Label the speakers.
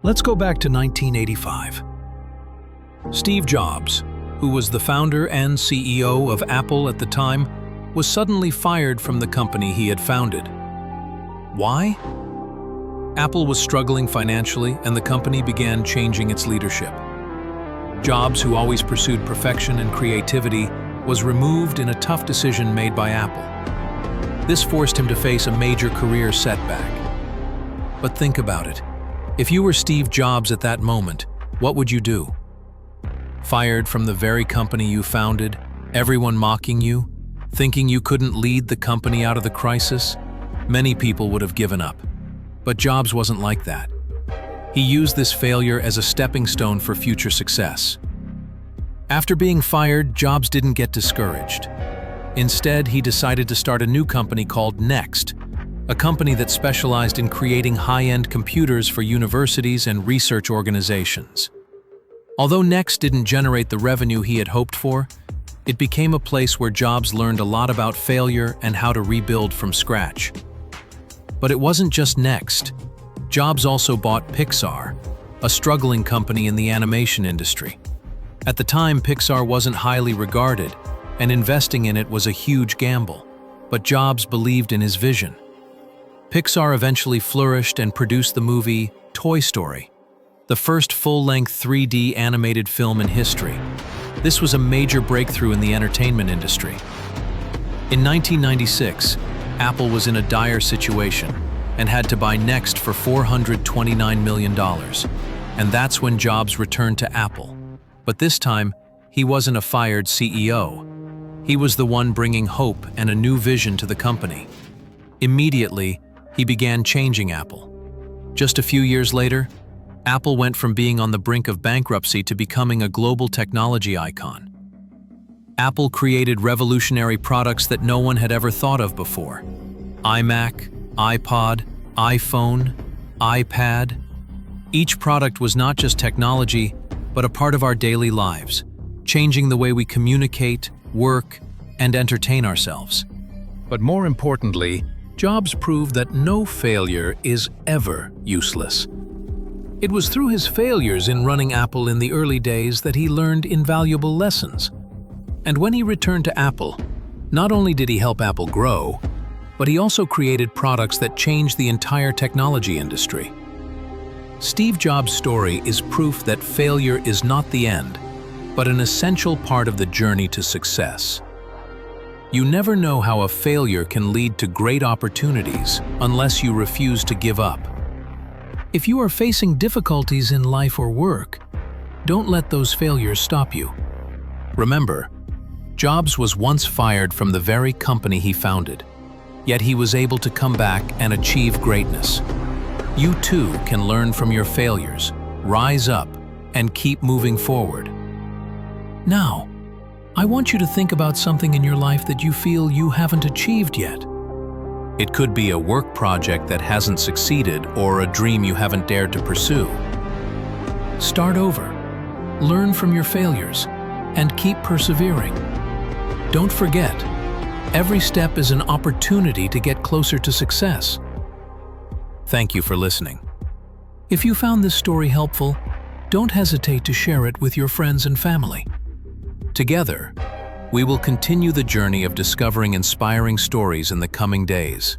Speaker 1: Let's go back to 1985. Steve Jobs, who was the founder and CEO of Apple at the time, was suddenly fired from the company he had founded. Why? Apple was struggling financially, and the company began changing its leadership. Jobs, who always pursued perfection and creativity, was removed in a tough decision made by Apple. This forced him to face a major career setback. But think about it. If you were Steve Jobs at that moment, what would you do? Fired from the very company you founded, everyone mocking you, thinking you couldn't lead the company out of the crisis? Many people would have given up. But Jobs wasn't like that. He used this failure as a stepping stone for future success. After being fired, Jobs didn't get discouraged. Instead, he decided to start a new company called Next, a company that specialized in creating high-end computers for universities and research organizations. Although Next didn't generate the revenue he had hoped for, it became a place where Jobs learned a lot about failure and how to rebuild from scratch. But it wasn't just Next. Jobs also bought Pixar, a struggling company in the animation industry. At the time, Pixar wasn't highly regarded, and investing in it was a huge gamble. But Jobs believed in his vision. Pixar eventually flourished and produced the movie Toy Story, the first full-length 3D animated film in history. This was a major breakthrough in the entertainment industry. In 1996, Apple was in a dire situation and had to buy Next for $429 million. And that's when Jobs returned to Apple. But this time, he wasn't a fired CEO. He was the one bringing hope and a new vision to the company. Immediately, he began changing Apple. Just a few years later, Apple went from being on the brink of bankruptcy to becoming a global technology icon. Apple created revolutionary products that no one had ever thought of before. iMac, iPod, iPhone, iPad. Each product was not just technology, but a part of our daily lives, changing the way we communicate, work, and entertain ourselves. But more importantly, Jobs proved that no failure is ever useless. It was through his failures in running Apple in the early days that he learned invaluable lessons. And when he returned to Apple, not only did he help Apple grow, but he also created products that changed the entire technology industry. Steve Jobs' story is proof that failure is not the end, but an essential part of the journey to success. You never know how a failure can lead to great opportunities unless you refuse to give up. If you are facing difficulties in life or work, don't let those failures stop you. Remember, Jobs was once fired from the very company he founded, yet he was able to come back and achieve greatness. You too can learn from your failures, rise up, and keep moving forward. Now, I want you to think about something in your life that you feel you haven't achieved yet. It could be a work project that hasn't succeeded or a dream you haven't dared to pursue. Start over, learn from your failures, and keep persevering. Don't forget, every step is an opportunity to get closer to success. Thank you for listening. If you found this story helpful, don't hesitate to share it with your friends and family. Together, we will continue the journey of discovering inspiring stories in the coming days.